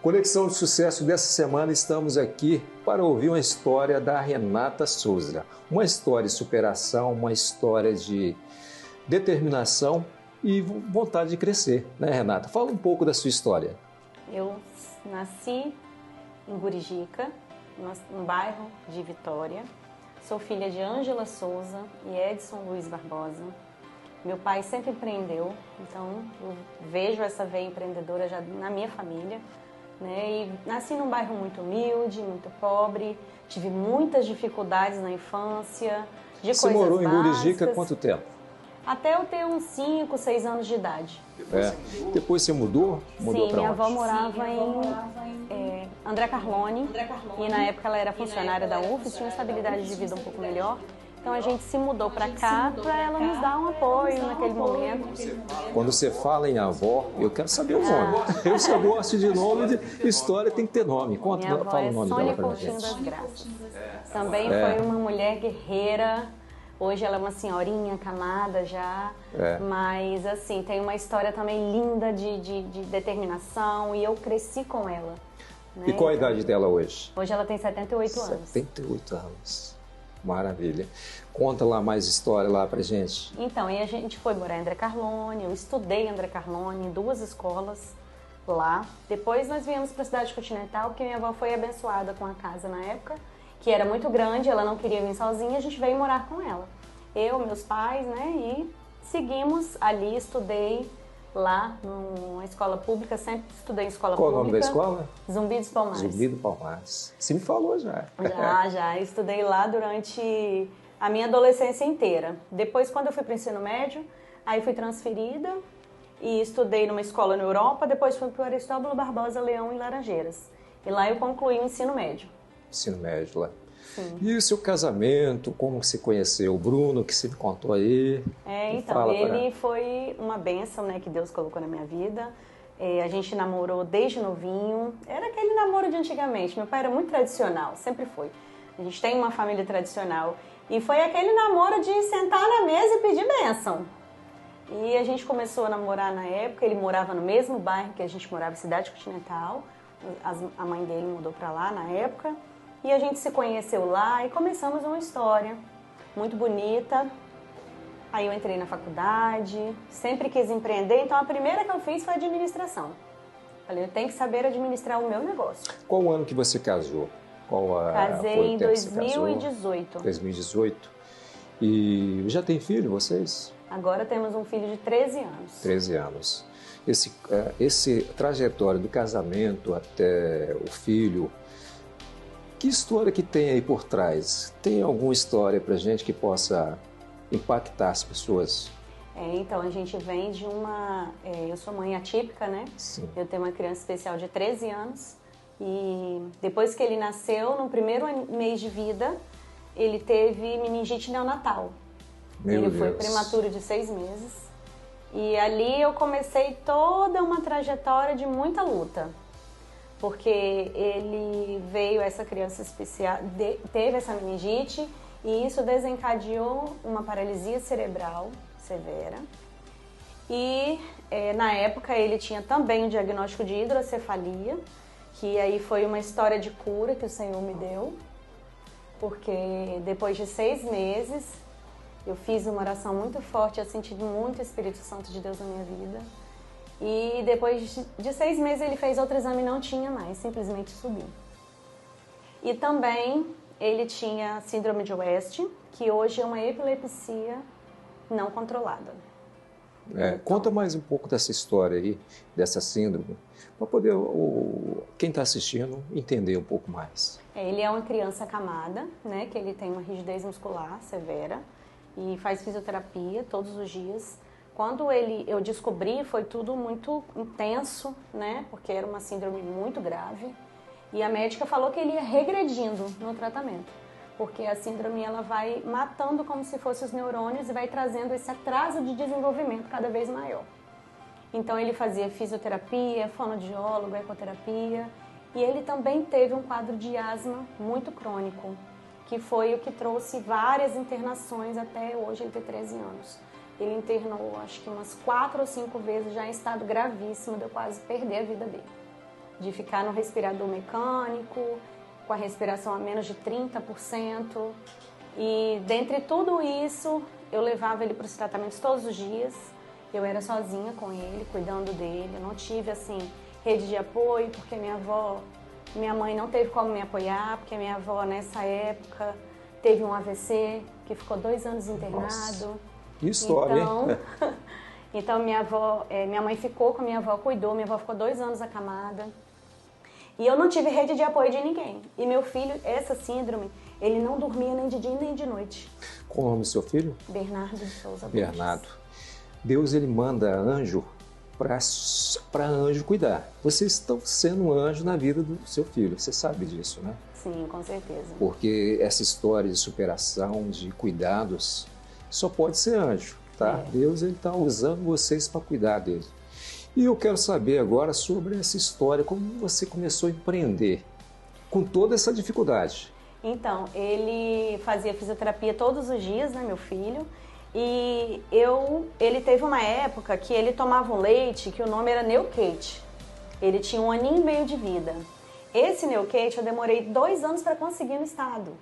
Conexão de Sucesso dessa semana, estamos aqui para ouvir uma história da Renata Souza. Uma história de superação, uma história de determinação e vontade de crescer, né, Renata? Fala um pouco da sua história. Eu nasci em Gurijica, no bairro de Vitória. Sou filha de Ângela Souza e Edson Luiz Barbosa. Meu pai sempre empreendeu, então eu vejo essa veia empreendedora já na minha família. Né? E nasci num bairro muito humilde, muito pobre, tive muitas dificuldades na infância, de coisas básicas. Você morou em Gurijica há quanto tempo? Até eu ter uns 5, 6 anos de idade. Depois você mudou? Sim, minha avó morava em André Carlone, e na época ela era funcionária da UFES, tinha uma estabilidade de vida um pouco melhor. Então a gente se mudou para cá para ela nos dar um apoio naquele momento. Quando você fala em avó, eu quero saber o nome. Eu só gosto de nome, de história tem que ter nome. Fala o nome dela pra gente. Sônia Coutinho das Graças. Também foi uma mulher guerreira. Hoje ela é uma senhorinha acamada já, mas assim, tem uma história também linda de determinação e eu cresci com ela. Né? E qual a idade dela hoje? Hoje ela tem 78 anos. 78 anos. Maravilha. Conta lá mais história lá pra gente. Então, e a gente foi morar em André Carlone, eu estudei em André Carlone, em 2 escolas lá. Depois nós viemos para a cidade continental, porque minha avó foi abençoada com a casa na época, que era muito grande, ela não queria vir sozinha, a gente veio morar com ela. Eu, meus pais, né, e seguimos ali, estudei lá numa escola pública, sempre estudei em escola pública. Qual o nome da escola? Zumbi dos Palmares. Zumbi dos Palmares. Você me falou já. Já. Estudei lá durante a minha adolescência inteira. Depois, quando eu fui para o ensino médio, aí fui transferida e estudei numa escola na Europa, depois fui para o Aristóbulo Barbosa Leão, em Laranjeiras. E lá eu concluí o ensino médio. Ensino médio lá. Sim. E o seu casamento, como você conheceu o Bruno, que você me contou aí? Então, ele foi uma bênção, né, que Deus colocou na minha vida. A gente namorou desde novinho, era aquele namoro de antigamente. Meu pai era muito tradicional, sempre foi. A gente tem uma família tradicional. E foi aquele namoro de sentar na mesa e pedir bênção. E a gente começou a namorar na época, ele morava no mesmo bairro que a gente morava, Cidade Continental. A mãe dele mudou para lá na época. E a gente se conheceu lá e começamos uma história muito bonita. Aí eu entrei na faculdade, sempre quis empreender, então a primeira que eu fiz foi administração. Falei, eu tenho que saber administrar o meu negócio. Qual ano que você casou? Casei em 2018. 2018. E já tem filho, vocês? Agora temos um filho de 13 anos. 13 anos. Esse trajetório do casamento até o filho, que história que tem aí por trás? Tem alguma história pra gente que possa impactar as pessoas? Então, a gente vem de eu sou mãe atípica, né? Sim. Eu tenho uma criança especial de 13 anos. E depois que ele nasceu, no primeiro mês de vida, ele teve meningite neonatal. Ele foi prematuro de 6 meses. E ali eu comecei toda uma trajetória de muita luta. Porque ele veio, essa criança especial, teve essa meningite e isso desencadeou uma paralisia cerebral severa. E na época ele tinha também o diagnóstico de hidrocefalia, que aí foi uma história de cura que o Senhor me deu, porque depois de 6 meses eu fiz uma oração muito forte, eu senti muito o Espírito Santo de Deus na minha vida. E depois de 6 meses ele fez outro exame e não tinha mais, simplesmente subiu. E também ele tinha síndrome de West, que hoje é uma epilepsia não controlada. Conta mais um pouco dessa história aí, dessa síndrome, para poder quem está assistindo entender um pouco mais. Ele é uma criança acamada, né, que ele tem uma rigidez muscular severa e faz fisioterapia todos os dias. Quando eu descobri, foi tudo muito intenso, né? Porque era uma síndrome muito grave. E a médica falou que ele ia regredindo no tratamento. Porque a síndrome ela vai matando como se fossem os neurônios e vai trazendo esse atraso de desenvolvimento cada vez maior. Então ele fazia fisioterapia, fonoaudiólogo, ecoterapia. E ele também teve um quadro de asma muito crônico, que foi o que trouxe várias internações até hoje ele ter 13 anos. Ele internou, acho que umas 4 ou 5 vezes, já em estado gravíssimo, de eu quase perder a vida dele. de ficar no respirador mecânico, com a respiração a menos de 30%. E dentre tudo isso, eu levava ele para os tratamentos todos os dias. Eu era sozinha com ele, cuidando dele. Eu não tive, assim, rede de apoio, porque minha mãe não teve como me apoiar, porque minha avó, nessa época, teve um AVC, que ficou 2 anos internado. Nossa, que história, então, hein? então, minha mãe ficou com a minha avó, cuidou. Minha avó ficou 2 anos acamada. E eu não tive rede de apoio de ninguém. E meu filho, essa síndrome, ele não dormia nem de dia nem de noite. Qual o nome do seu filho? Bernardo de Souza. Bernardo. Deus, ele manda anjo para anjo cuidar. Vocês estão sendo um anjo na vida do seu filho. Você sabe disso, né? Sim, com certeza. Porque essa história de superação, de cuidados, só pode ser anjo, tá? É. Deus, ele está usando vocês para cuidar dele. E eu quero saber agora sobre essa história, como você começou a empreender com toda essa dificuldade. Então, ele fazia fisioterapia todos os dias, né, meu filho? E ele teve uma época que ele tomava um leite que o nome era Neocate. Ele tinha 1 aninho e meio de vida. Esse Neocate eu demorei 2 anos para conseguir no estado.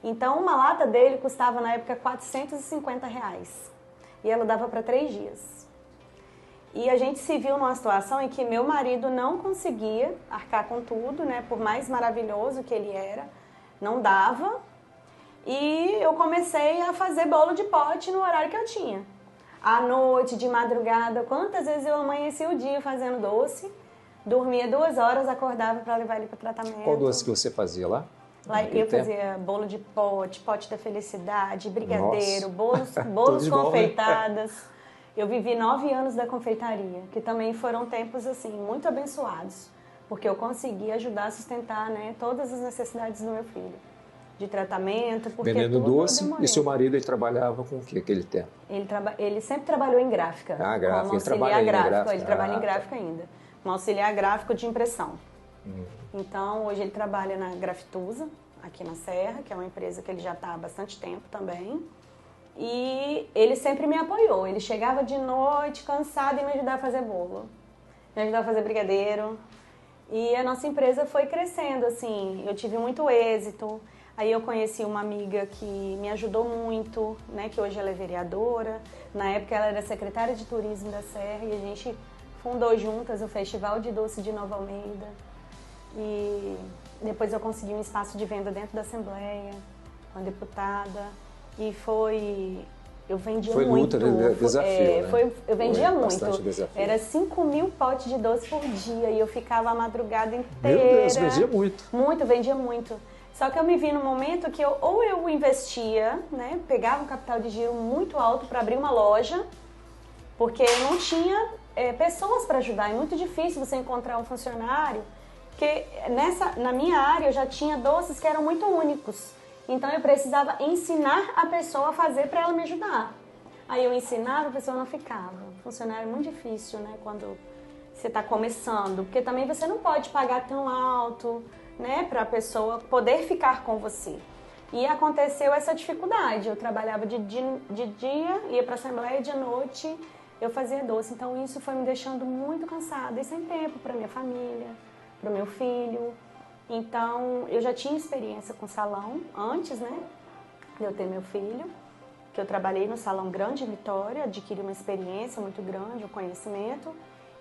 Então, uma lata dele custava na época R$450. E ela dava para 3 dias. E a gente se viu numa situação em que meu marido não conseguia arcar com tudo, né? Por mais maravilhoso que ele era, não dava. E eu comecei a fazer bolo de pote no horário que eu tinha. À noite, de madrugada, quantas vezes eu amanhecia o dia fazendo doce, dormia 2 horas, acordava para levar ele para o tratamento. Qual doce que você fazia lá? Lá eu fazia bolo de pote da felicidade, brigadeiro, bolos confeitadas. Bom, né? Eu vivi 9 anos da confeitaria, que também foram tempos assim muito abençoados, porque eu consegui ajudar a sustentar, né, todas as necessidades do meu filho, de tratamento, porque vendendo tudo doce. E seu marido, ele trabalhava com o que aquele tempo? Ele sempre trabalhou em gráfica. Gráfica. Como auxiliar gráfico. Ele trabalha em gráfica ainda. Um auxiliar gráfico de impressão. Então, hoje ele trabalha na Grafitusa, aqui na Serra, que é uma empresa que ele já está há bastante tempo também. E ele sempre me apoiou. Ele chegava de noite, cansado, e me ajudava a fazer bolo. Me ajudava a fazer brigadeiro. E a nossa empresa foi crescendo, assim. Eu tive muito êxito. Aí eu conheci uma amiga que me ajudou muito, né? Que hoje ela é vereadora. Na época ela era secretária de turismo da Serra. E a gente fundou juntas o Festival de Doce de Nova Almeida. E depois eu consegui um espaço de venda dentro da Assembleia, com a deputada. E eu vendia foi muito. Foi luta, desafio, né? Eu vendia muito. Desafio. Era 5.000 potes de doce por dia e eu ficava a madrugada inteira. Meu Deus, vendia muito. Muito, vendia muito. Só que eu me vi num momento que ou eu investia, né, pegava um capital de giro muito alto para abrir uma loja, porque eu não tinha pessoas para ajudar. É muito difícil você encontrar um funcionário, porque na minha área eu já tinha doces que eram muito únicos. Então eu precisava ensinar a pessoa a fazer para ela me ajudar. Aí eu ensinava, a pessoa não ficava. Funcionário é muito difícil, né, quando você está começando, porque também você não pode pagar tão alto, né, para a pessoa poder ficar com você. E aconteceu essa dificuldade. Eu trabalhava de dia, ia para a Assembleia, de noite eu fazia doce. Então isso foi me deixando muito cansada e sem tempo para minha família, para o meu filho. Então, eu já tinha experiência com salão antes, né, de eu ter meu filho, que eu trabalhei no Salão Grande em Vitória, adquiri uma experiência muito grande, um conhecimento,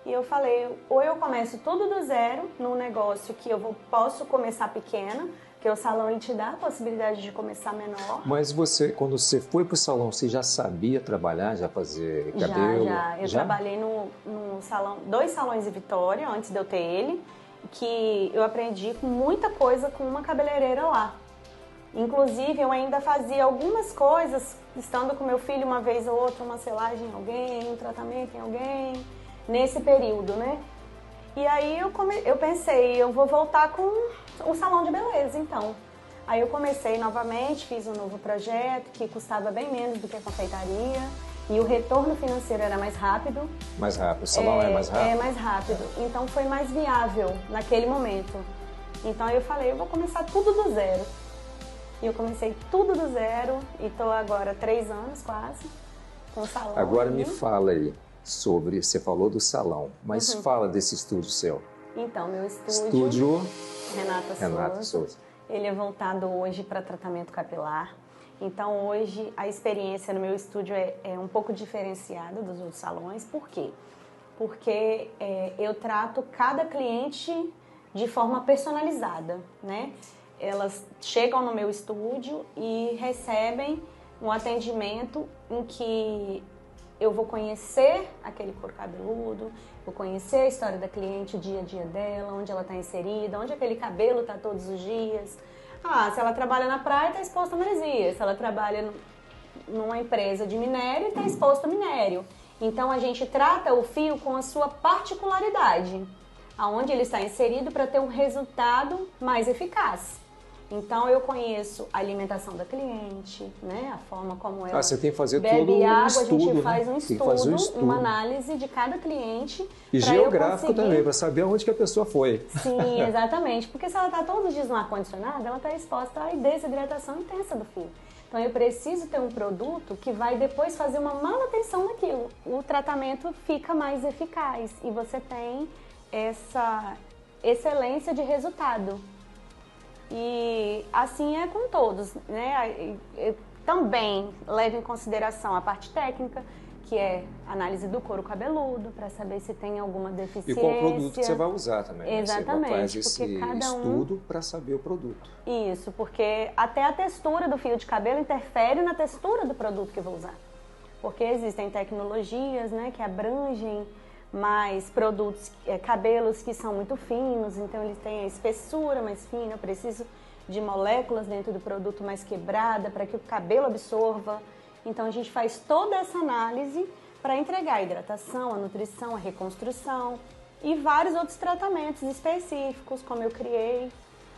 e eu falei, ou eu começo tudo do zero, num negócio que posso começar pequena, que o salão ele te dá a possibilidade de começar menor. Mas você, quando você foi para o salão, você já sabia trabalhar, já fazer cabelo? Já. Eu trabalhei no salão, 2 salões em Vitória, antes de eu ter ele, que eu aprendi muita coisa com uma cabeleireira lá. Inclusive, eu ainda fazia algumas coisas, estando com meu filho uma vez ou outra, uma selagem em alguém, um tratamento em alguém, nesse período, né? E aí eu pensei, eu vou voltar com o salão de beleza, então. Aí eu comecei novamente, fiz um novo projeto que custava bem menos do que a confeitaria. E o retorno financeiro era mais rápido. Mais rápido, o salão é mais rápido? É mais rápido. Então foi mais viável naquele momento. Então eu falei, eu vou começar tudo do zero. E eu comecei tudo do zero e estou agora 3 anos quase com o salão. Agora me fala aí sobre, você falou do salão, mas fala desse estúdio seu. Então, meu estúdio Renata Souza. Ele é voltado hoje para tratamento capilar. Então, hoje, a experiência no meu estúdio é um pouco diferenciada dos outros salões. Por quê? Porque eu trato cada cliente de forma personalizada, né? Elas chegam no meu estúdio e recebem um atendimento em que eu vou conhecer aquele couro cabeludo, vou conhecer a história da cliente, o dia a dia dela, onde ela está inserida, onde aquele cabelo está todos os dias. Se ela trabalha na praia, está exposta a maresia. Se ela trabalha numa empresa de minério, está exposto a minério. Então, a gente trata o fio com a sua particularidade, aonde ele está inserido para ter um resultado mais eficaz. Então, eu conheço a alimentação da cliente, né? A forma como ela você tem que fazer bebe todo água, estudo, a gente né? faz um estudo, uma análise de cada cliente. E geográfico também, para saber onde que a pessoa foi. Sim, exatamente. Porque se ela está todos os dias no ar-condicionado, ela está exposta à desidratação intensa do fio. Então, eu preciso ter um produto que vai depois fazer uma manutenção daquilo. O tratamento fica mais eficaz e você tem essa excelência de resultado. E assim é com todos, né? Eu também levo em consideração a parte técnica, que é análise do couro cabeludo, para saber se tem alguma deficiência. E qual produto que você vai usar também. Exatamente. Né? Você faz esse estudo para saber o produto. Isso, porque até a textura do fio de cabelo interfere na textura do produto que eu vou usar. Porque existem tecnologias, né, que abrangem mais produtos, cabelos que são muito finos, então eles têm a espessura mais fina, eu preciso de moléculas dentro do produto mais quebrada para que o cabelo absorva. Então a gente faz toda essa análise para entregar a hidratação, a nutrição, a reconstrução e vários outros tratamentos específicos, como eu criei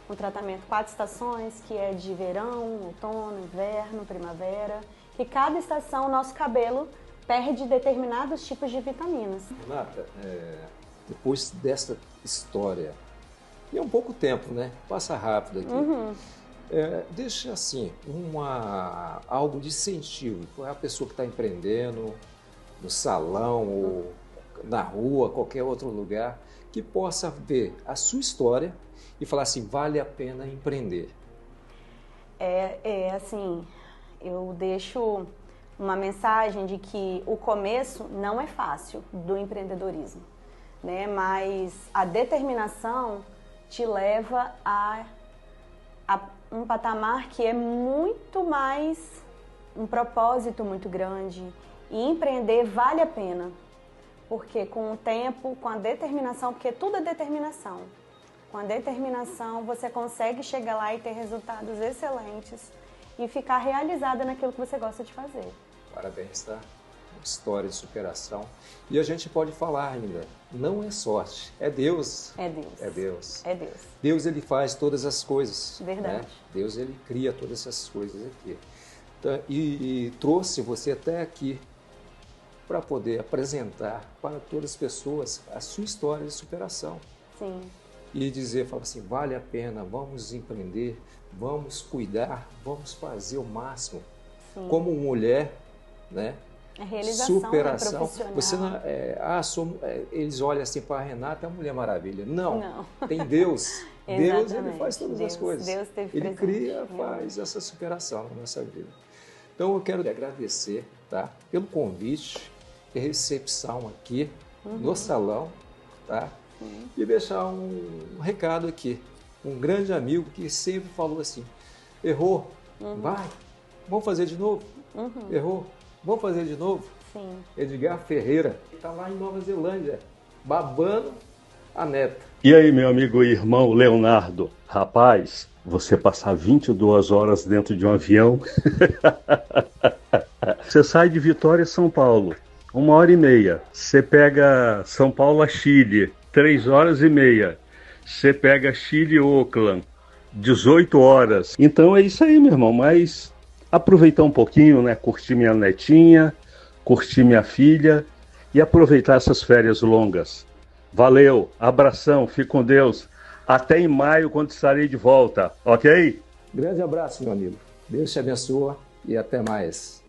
um tratamento 4 estações, que é de verão, outono, inverno, primavera, que cada estação o nosso cabelo perde determinados tipos de vitaminas. Renata, depois dessa história, e é um pouco tempo, né? Passa rápido aqui. Deixa assim, algo de incentivo para a pessoa que está empreendendo, no salão ou na rua, qualquer outro lugar, que possa ver a sua história e falar assim, vale a pena empreender. Assim, eu deixo uma mensagem de que o começo não é fácil do empreendedorismo, né? Mas a determinação te leva a um patamar que é muito mais um propósito muito grande, e empreender vale a pena, porque com o tempo, com a determinação, porque tudo é determinação, com a determinação você consegue chegar lá e ter resultados excelentes e ficar realizada naquilo que você gosta de fazer. Parabéns, tá? História de superação. E a gente pode falar ainda, não é sorte, é Deus. É Deus. É Deus. É Deus. Deus, ele faz todas as coisas. Verdade. Né? Deus, ele cria todas essas coisas aqui. Então, e trouxe você até aqui para poder apresentar para todas as pessoas a sua história de superação. Sim. E dizer, fala assim, vale a pena, vamos empreender, vamos cuidar, vamos fazer o máximo. Sim. Como mulher, né? A realização, superação. Profissional. Você não, eles olham assim para a Renata, é a Mulher Maravilha. Não. Tem Deus. Deus, ele faz todas as coisas. Deus teve ele presente. Cria, faz essa superação na nossa vida. Então eu quero agradecer, tá, pelo convite e recepção aqui no salão, tá? E deixar um recado aqui. Um grande amigo que sempre falou assim, errou, vai, vamos fazer de novo. Errou, vamos fazer de novo? Sim. Edgar Ferreira, que está lá em Nova Zelândia, babando a neta. E aí, meu amigo e irmão Leonardo, rapaz, você passar 22 horas dentro de um avião, você sai de Vitória, São Paulo, 1h30, você pega São Paulo a Chile, 3h30, você pega Chile e Auckland, 18 horas. Então é isso aí, meu irmão, mas aproveitar um pouquinho, né? Curtir minha netinha, curtir minha filha e aproveitar essas férias longas. Valeu, abração, fique com Deus. Até em maio, quando estarei de volta, ok? Grande abraço, meu amigo. Deus te abençoe e até mais.